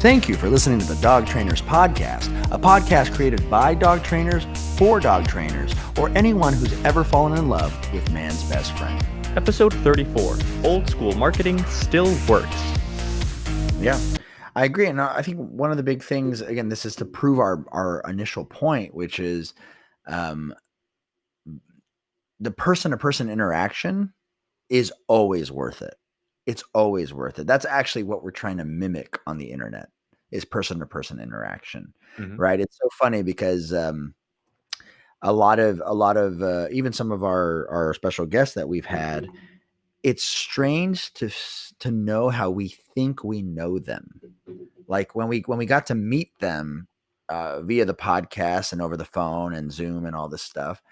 Thank you for listening to the Dog Trainers Podcast, a podcast created by dog trainers for dog trainers, or anyone who's ever fallen in love with man's best friend. Episode 34, Old School Marketing Still Works. Yeah, I agree. And I think one of the big things, again, this is to prove our initial point, which is the person-to-person interaction is always worth it. It's always worth it. That's actually what we're trying to mimic on the internet is person-to-person interaction, right? It's so funny because a lot of even some of our special guests that we've had, it's strange to know how we think we know them. Like when we got to meet them via the podcast and over the phone and Zoom and all this stuff,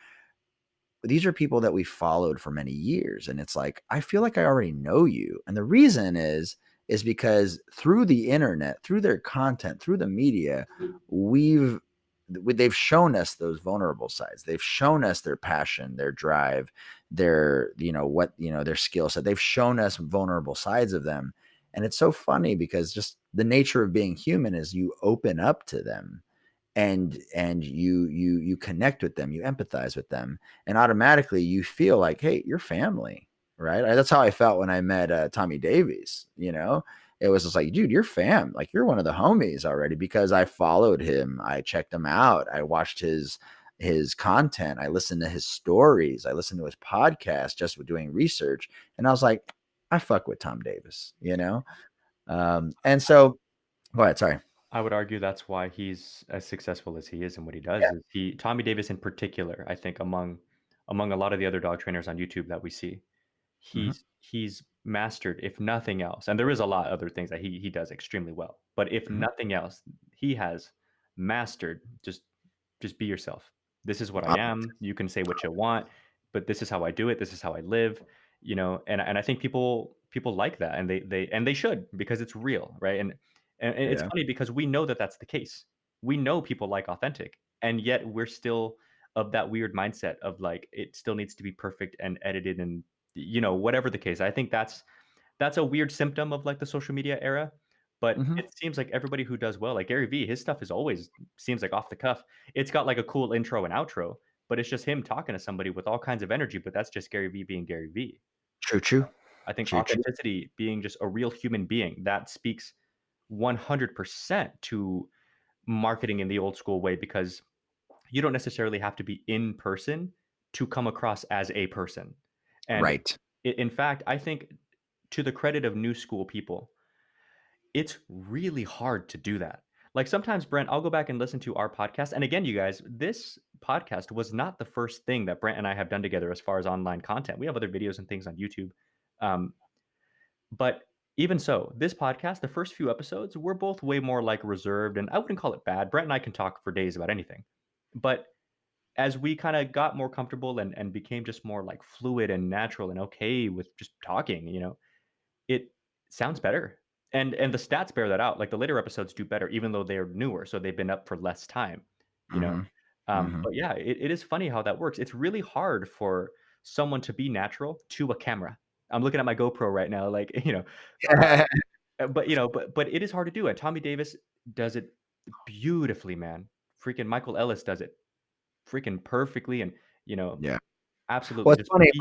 these are people that we followed for many years. And it's like, I feel like I already know you. And the reason is because through the internet, through their content, through the media, they've shown us those vulnerable sides. They've shown us their passion, their drive, their skill set. They've shown us vulnerable sides of them. And it's so funny because just the nature of being human is you open up to them. And you connect with them, you empathize with them, and automatically you feel like, hey, you're family, right? That's how I felt when I met Tommy Davies. It was just like, dude, you're fam, like you're one of the homies already, because I followed him, I checked him out, I watched his content, I listened to his stories, I listened to his podcast just with doing research, and I was like, I fuck with Tom Davis, and so go ahead, sorry. I would argue that's why he's as successful as he is and what he does. Yeah. Is Tommy Davis in particular, I think among a lot of the other dog trainers on YouTube that we see, he's mastered, if nothing else, and there is a lot of other things that he does extremely well, but if nothing else, he has mastered just be yourself. This is what I am. You can say what you want, but this is how I do it. This is how I live. And I think people like that, and they should, because it's real, right? And it's funny because we know that that's the case. We know people like authentic, and yet we're still of that weird mindset of like it still needs to be perfect and edited, and whatever the case. I think that's a weird symptom of like the social media era. But it seems like everybody who does well, like Gary Vee, his stuff is always seems like off the cuff. It's got like a cool intro and outro, but it's just him talking to somebody with all kinds of energy. But that's just Gary Vee being Gary Vee. True. I think True. authenticity, being just a real human being, that speaks 100% to marketing in the old school way, because you don't necessarily have to be in person to come across as a person. And Right. in fact, I think, to the credit of new school people, it's really hard to do that. Like sometimes, Brent, I'll go back and listen to our podcast. And again, you guys, this podcast was not the first thing that Brent and I have done together as far as online content. We have other videos and things on YouTube. But even so, this podcast, the first few episodes, we're both way more like reserved, and I wouldn't call it bad. Brent and I can talk for days about anything. But as we kind of got more comfortable and became just more like fluid and natural and okay with just talking, it sounds better. And the stats bear that out. Like the later episodes do better, even though they're newer, so they've been up for less time, you know. But yeah, it is funny how that works. It's really hard for someone to be natural to a camera. I'm looking at my GoPro right now, like but it is hard to do. And Tommy Davis does it beautifully, man. Freaking Michael Ellis does it freaking perfectly, and Yeah. absolutely. Well, it's Just funny. be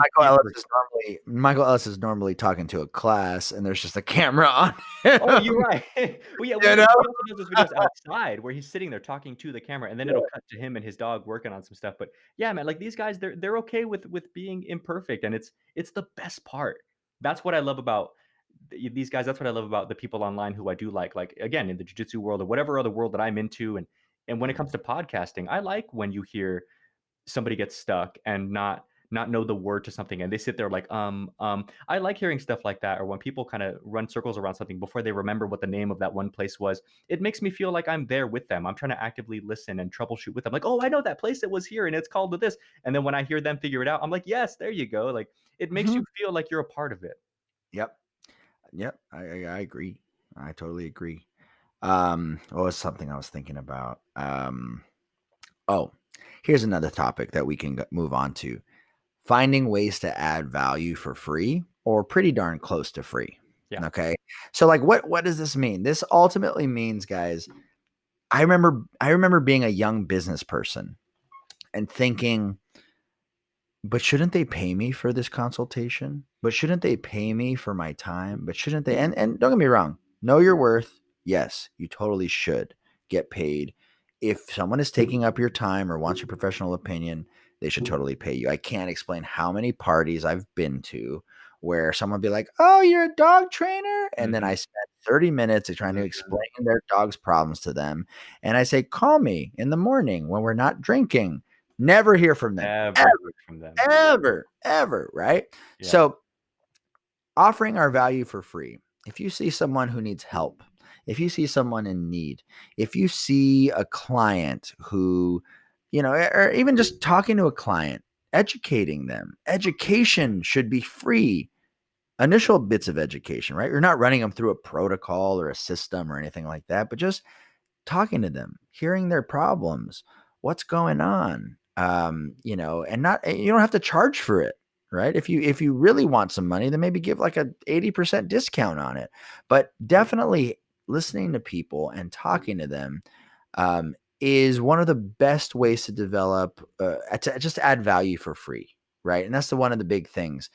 Michael Ellis is normally talking to a class, and there's just a camera on Oh, him. you're right. Well, yeah, You he know? also does those videos outside where he's sitting there talking to the camera, and then it'll cut to him and his dog working on some stuff. But yeah, man, like these guys, they're okay with being imperfect, and it's the best part. That's what I love about these guys. That's what I love about the people online who I do like. Like again, in the jiu-jitsu world or whatever other world that I'm into, and when it comes to podcasting, I like when you hear somebody gets stuck and not know the word to something, and they sit there like I like hearing stuff like that, or when people kind of run circles around something before they remember what the name of that one place was. It makes me feel like I'm there with them. I'm trying to actively listen and troubleshoot with them, like, oh, I know that place, it was here and it's called this. And then when I hear them figure it out, I'm like, yes, there you go. Like it makes you feel like you're a part of it. Yep. I agree. I totally agree. What was something I was thinking about? Oh, here's another topic that we can move on to. Finding ways to add value for free or pretty darn close to free. Yeah. Okay. So like what does this mean? This ultimately means, guys, I remember being a young business person and thinking, but shouldn't they pay me for this consultation? But shouldn't they pay me for my time? But shouldn't they? And don't get me wrong, know your worth. Yes, you totally should get paid. If someone is taking up your time or wants your professional opinion, they should totally pay you. I can't explain how many parties I've been to where someone be like, "Oh, you're a dog trainer?" And then Hmm. I spent 30 minutes trying to explain their dog's problems to them. And I say, "Call me in the morning when we're not drinking." Never hear from them. Never heard from them. Ever, right? Yeah. So offering our value for free. If you see someone who needs help, if you see someone in need, if you see a client who, or even just talking to a client, educating them, education should be free. Initial bits of education, right? You're not running them through a protocol or a system or anything like that, but just talking to them, hearing their problems, what's going on, and not you don't have to charge for it, right? If you really want some money, then maybe give like a 80% discount on it. But definitely listening to people and talking to them is one of the best ways to develop, to just add value for free, right? And that's one of the big things.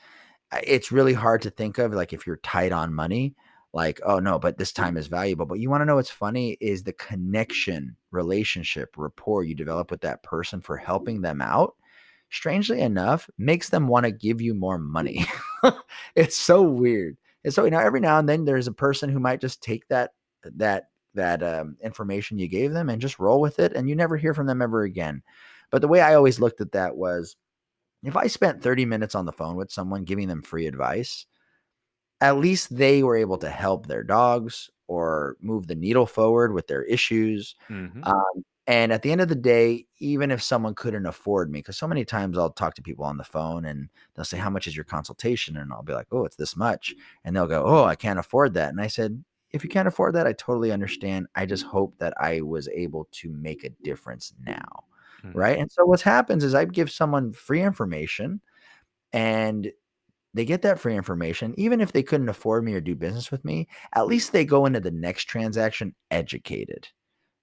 It's really hard to think of, like, if you're tight on money, like, oh no, but this time is valuable. But you want to know what's funny is the connection, relationship, rapport you develop with that person for helping them out. Strangely enough, makes them want to give you more money. It's so weird. And so, every now and then there's a person who might just take that information you gave them and just roll with it, and you never hear from them ever again. But the way I always looked at that was, if I spent 30 minutes on the phone with someone giving them free advice, at least they were able to help their dogs or move the needle forward with their issues. Hmm. And at the end of the day, even if someone couldn't afford me, because so many times I'll talk to people on the phone and they'll say, "How much is your consultation?" And I'll be like, "Oh, it's this much." And they'll go, "Oh, I can't afford that." And I said, "If you can't afford that, I totally understand. I just hope that I was able to make a difference now." Hmm. Right. And so what happens is I give someone free information, and they get that free information. Even if they couldn't afford me or do business with me, at least they go into the next transaction educated,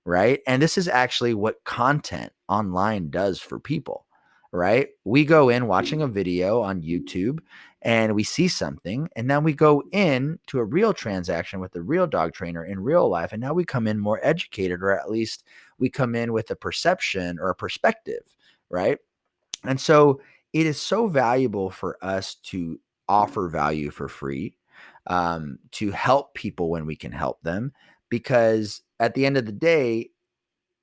right? And this is actually what content online does for people, right? We go in watching a video on YouTube and we see something, and then we go in to a real transaction with a real dog trainer in real life. And now we come in more educated, or at least we come in with a perception or a perspective, right? And so it is so valuable for us to offer value for free, to help people when we can help them, because at the end of the day,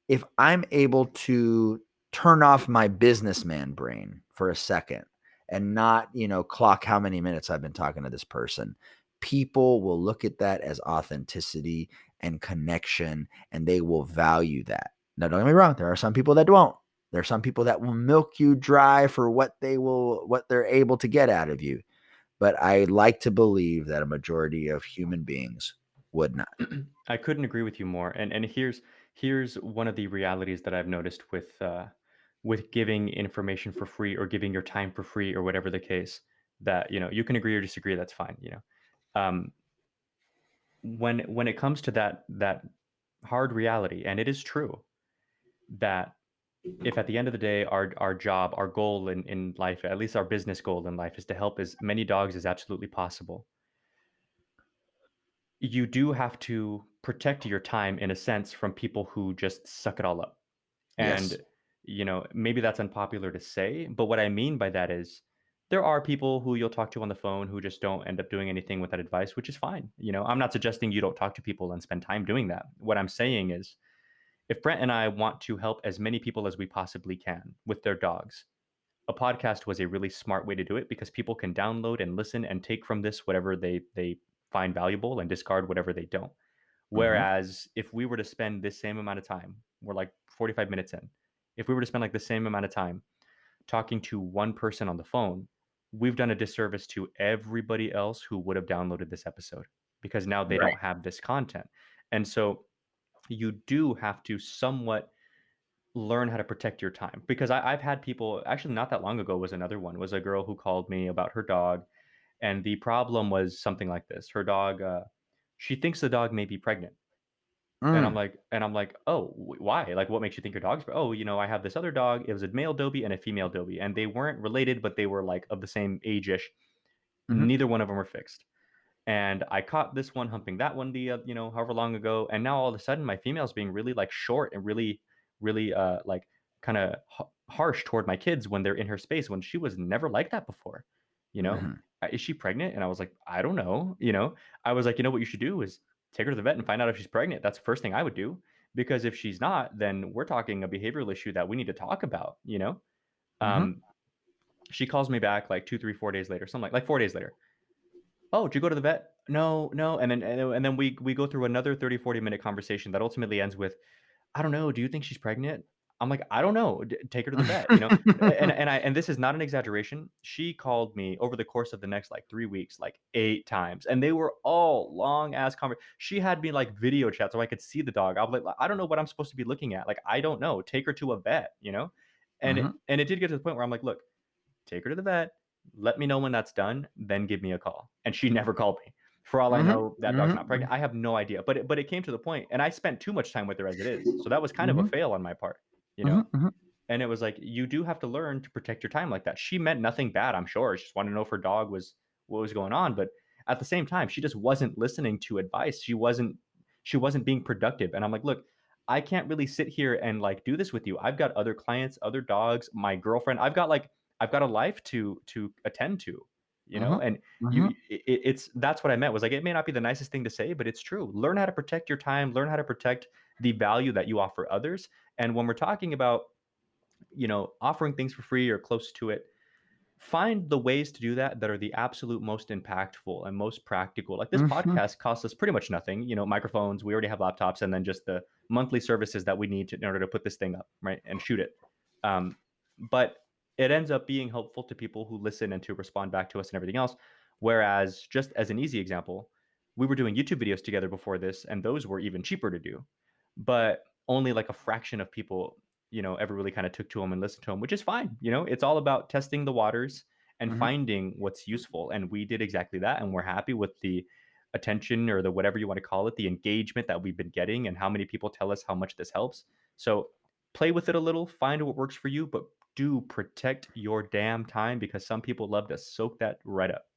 if I'm able to turn off my businessman brain for a second and not, clock how many minutes I've been talking to this person, people will look at that as authenticity and connection, and they will value that. Now, don't get me wrong, there are some people that won't. There are some people that will milk you dry for what they're able to get out of you. But I like to believe that a majority of human beings would not. I couldn't agree with you more. And here's one of the realities that I've noticed with giving information for free or giving your time for free or whatever the case. That you can agree or disagree. That's fine. Um, when it comes to that hard reality, and it is true that if at the end of the day our job, our goal in life, at least our business goal in life, is to help as many dogs as absolutely possible, you do have to protect your time in a sense from people who just suck it all up. Yes. And, maybe that's unpopular to say, but what I mean by that is there are people who you'll talk to on the phone who just don't end up doing anything with that advice, which is fine. I'm not suggesting you don't talk to people and spend time doing that. What I'm saying is, if Brent and I want to help as many people as we possibly can with their dogs, a podcast was a really smart way to do it because people can download and listen and take from this whatever they find valuable and discard whatever they don't. Hmm. Whereas if we were to spend this same amount of time, we're like 45 minutes in. If we were to spend like the same amount of time talking to one person on the phone, we've done a disservice to everybody else who would have downloaded this episode because now they Right. don't have this content. And so you do have to somewhat learn how to protect your time because I've had people actually not that long ago was another one was a girl who called me about her dog, And the problem was something like this. Her dog, she thinks the dog may be pregnant. Mm. And I'm like, "Oh, why? Like, what makes you think your dog's?" "Oh, I have this other dog. It was a male Dobie and a female Dobie, and they weren't related, but they were like of the same age-ish. Mhm. Neither one of them were fixed. And I caught this one humping that one however long ago, and now all of a sudden my female's being really like short and really, really like kind of harsh toward my kids when they're in her space when she was never like that before. You know, Mhm. Is she pregnant? And I was like, I don't know. I was like, what you should do is take her to the vet and find out if she's pregnant. That's the first thing I would do because if she's not, then we're talking a behavioral issue that we need to talk about. Mhm. Um, she calls me back like 2, 3, 4 days later, something like 4 days later. "Oh, did you go to the vet?" "No, no," and then we go through another 30, 40-minute conversation that ultimately ends with, "I don't know, do you think she's pregnant?" I'm like, "I don't know, take her to the vet," and this is not an exaggeration. She called me over the course of the next, like, 3 weeks, like, 8 times, and they were all long ass she had me, like, video chat so I could see the dog. I was like, "I don't know what I'm supposed to be looking at, like, I don't know, take her to a vet?" Mhm. And it did get to the point where I'm like, "Look, take her to the vet, let me know when that's done, then give me a call." And she never called me. For all I Mhm. know, that dog's not Mhm. pregnant. I have no idea. But it came to the point, and I spent too much time with her as it is. So that was kind of a Mhm. fail on my part, you Mhm. know? Mhm. And it was like, you do have to learn to protect your time like that. She meant nothing bad, I'm sure. She just wanted to know if her dog was what was going on. But at the same time, she just wasn't listening to advice. She wasn't being productive. And I'm like, look, I can't really sit here and like do this with you. I've got other clients, other dogs, my girlfriend. I've got a life to attend to, Mhm. and Mhm. it's that's what I meant was like it may not be the nicest thing to say, but it's true. Learn how to protect your time, learn how to protect the value that you offer others. And when we're talking about offering things for free or close to it, find the ways to do that that are the absolute most impactful and most practical. Like this Mhm. podcast costs us pretty much nothing, microphones, we already have laptops, and then just the monthly services that we need in order to put this thing up, right, and shoot it. But it ends up being helpful to people who listen and to respond back to us and everything else. Whereas, just as an easy example, we were doing YouTube videos together before this, and those were even cheaper to do, but only like a fraction of people ever really kind of took to them and listened to them, which is fine. It's all about testing the waters and Mhm. finding what's useful. And we did exactly that. And we're happy with the attention or the whatever you want to call it, the engagement that we've been getting and how many people tell us how much this helps. So play with it a little, find what works for you, but do protect your damn time because some people love to soak that right up.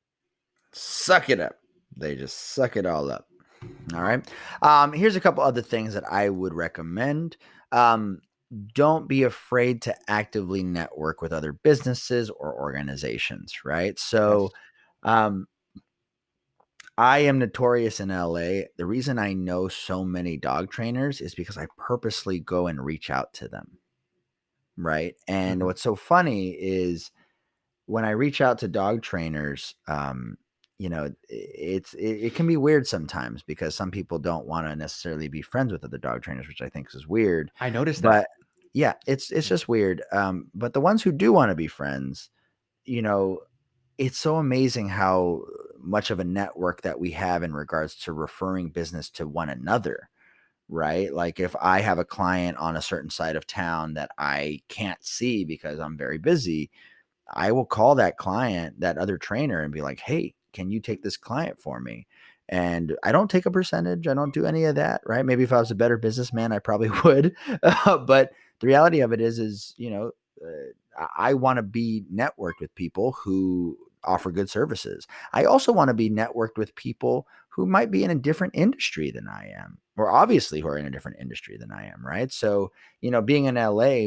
Suck it up. They just suck it all up. All right. Here's a couple other things that I would recommend. Um, don't be afraid to actively network with other businesses or organizations, right? Yes. So, um, I am notorious in LA. The reason I know so many dog trainers is because I purposely go and reach out to them, right? And Hmm. what's so funny is when I reach out to dog trainers, it can be weird sometimes because some people don't want to necessarily be friends with other dog trainers, which I think is weird. I noticed But that. yeah, it's Yeah. just weird. But the ones who do want to be friends, you know, it's so amazing how much of a network that we have in regards to referring business to one another, right? Like if I have a client on a certain side of town that I can't see because I'm very busy, I will call that client, that other trainer, and be like, "Hey, can you take this client for me?" And I don't take a percentage. I don't do any of that, right? Maybe if I was a better businessman, I probably would. But the reality of it is, I want to be networked with people who offer good services. I also want to be networked with people who might be in a different industry than I am, or obviously who are in a different industry than I am, right? So, being in LA,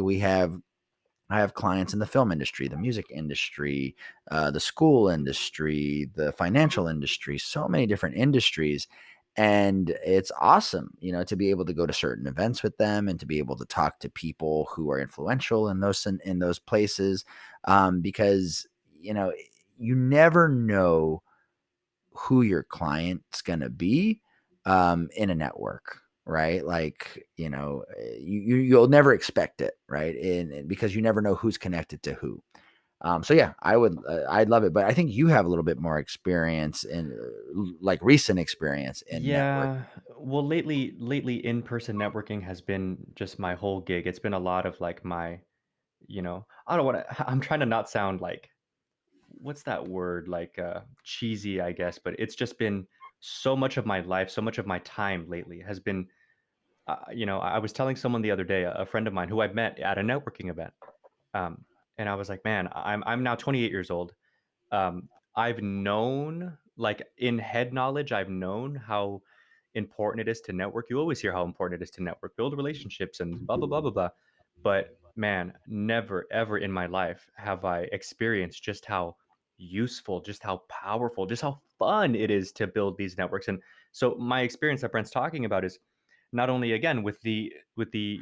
I have clients in the film industry, the music industry, the school industry, the financial industry, so many different industries. And it's awesome, to be able to go to certain events with them and to be able to talk to people who are influential in those places, because you know you never know who your client's going to be in a network, right? Like, you'll never expect it, right? And because you never know who's connected to who. So yeah, I'd love it, but I think you have a little bit more experience in like recent experience in Yeah. networking. Well, lately in-person networking has been just my whole gig. It's been a lot of like I don't want to I'm trying to not sound like what's that word? Like, cheesy, I guess, but it's just been so much of my life, so much of my time lately has been, I was telling someone the other day, a friend of mine who I met at a networking event, um, and I was like, "Man, I'm now 28 years old. I've known, like, in head knowledge, I've known how important it is to network. You always hear how important it is to network, build relationships, and blah blah blah blah blah. But man, never ever in my life have I experienced just how useful, just how powerful, just how fun it is to build these networks. And so my experience that Brent's talking about is not only again with the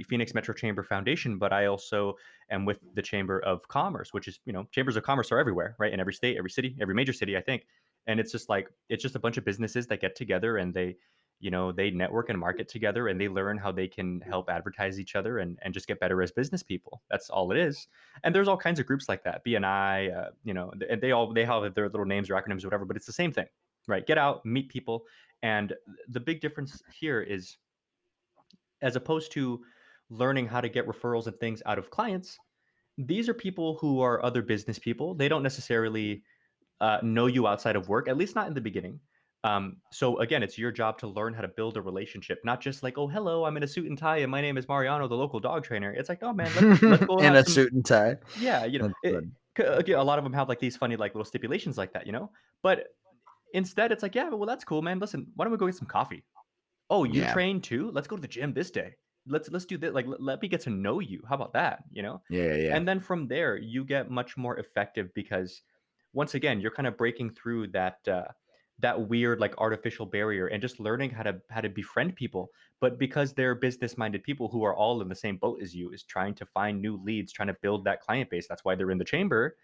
Phoenix Metro Chamber Foundation, but I also am with the Chamber of Commerce, which is, chambers of commerce are everywhere, right? In every state, every city, every major city, I think. And it's just like it's just a bunch of businesses that get together and they network and market together and they learn how they can help advertise each other and just get better as business people. That's all it is. And there's all kinds of groups like that. BNI, and they have their little names or acronyms or whatever, but it's the same thing, right? Get out, meet people. And the big difference here is, as opposed to learning how to get referrals and things out of clients, these are people who are other business people. They don't necessarily know you outside of work, at least not in the beginning. So again, it's your job to learn how to build a relationship, not just like, oh, hello, I'm in a suit and tie, and my name is Mariano, the local dog trainer. It's like, oh man, let's go In have a some. suit and tie. Yeah, That's good. again, a lot of them have like these funny like little stipulations like that, But instead, it's like, yeah, well, that's cool, man. Listen, why don't we go get some coffee? Oh, you Yeah. train too? Let's go to the gym this day. Let's do that. Like, let me get to know you. How about that? Yeah, yeah. And then from there, you get much more effective because once again, you're kind of breaking through that weird like artificial barrier and just learning how to befriend people. But because they're business minded people who are all in the same boat as you, is trying to find new leads, trying to build that client base. That's why they're in the chamber.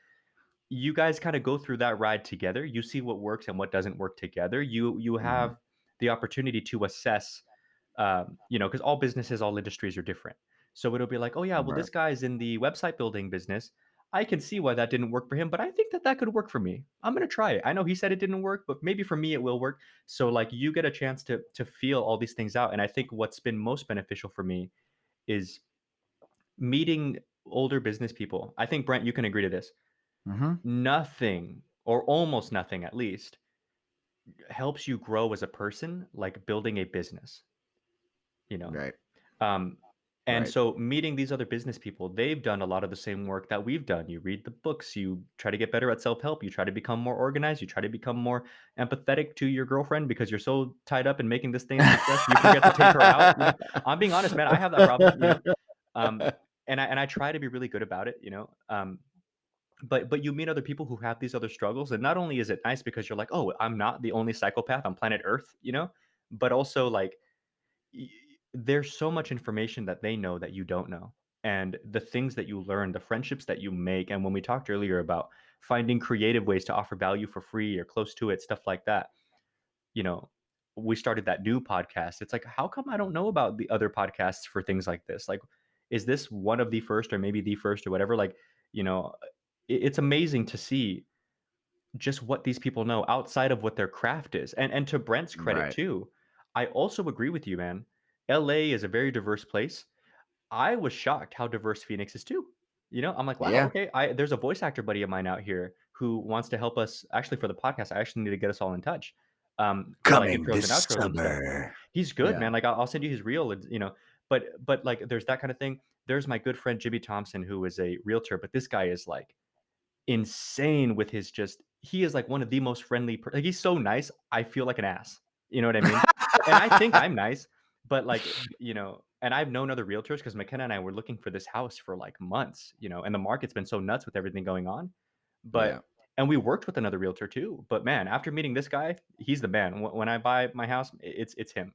You guys kind of go through that ride together. You see what works and what doesn't work together. You Mhm. have the opportunity to assess, because all businesses, all industries are different. So it'll be like, oh yeah, well Right. this guy's in the website building business. I can see why that didn't work for him, but I think that could work for me. I'm gonna try it. I know he said it didn't work, but maybe for me it will work. So like you get a chance to feel all these things out. And I think what's been most beneficial for me is meeting older business people. I think Brent, you can agree to this. Mhm. Nothing, or almost nothing at least, helps you grow as a person like building a business, you know? Right. Um, and Right. so meeting these other business people, they've done a lot of the same work that we've done. You read the books, you try to get better at self-help, you try to become more organized, you try to become more empathetic to your girlfriend because you're so tied up in making this thing a success, you forget to take her out. I'm being honest, man, I have that problem. Um, and I try to be really good about it. But you meet other people who have these other struggles, and not only is it nice because you're like, "Oh, I'm not the only psychopath on planet Earth," but also, like, y there's so much information that they know that you don't know, and the things that you learn, the friendships that you make, and when we talked earlier about finding creative ways to offer value for free or close to it, stuff like that, you know, we started that new podcast. It's like, how come I don't know about the other podcasts for things like this? Like, is this one of the first or maybe the first or whatever? Like, you know, it's amazing to see just what these people know outside of what their craft is. And to Brent's credit Right. too, I also agree with you, man. LA is a very diverse place. I was shocked how diverse Phoenix is too. I'm like, wow, Yeah. okay. There's a voice actor buddy of mine out here who wants to help us actually for the podcast. I actually need to get us all in touch for like Coming intros and this outros and stuff. summer. He's good, Yeah. man. Like I'll send you his reel, but like there's that kind of thing. There's my good friend Jimmy Thompson, who is a realtor, but this guy is like insane with his just he is like one of the most friendly like he's so nice, I feel like an ass. You know what I mean? And I think I'm nice, but like, and I've known other realtors because McKenna and I were looking for this house for like months, and the market's been so nuts with everything going on. But Yeah. and we worked with another realtor too. But man, after meeting this guy, he's the man. When I buy my house, it's him.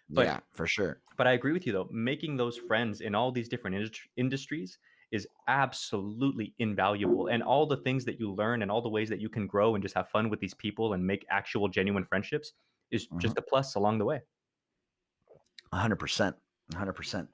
But Yeah, for sure. I agree with you though. Making those friends in all these different industries is absolutely invaluable. And all the things that you learn and all the ways that you can grow and just have fun with these people and make actual genuine friendships is Mhm. just a plus along the way. 100%. 100%.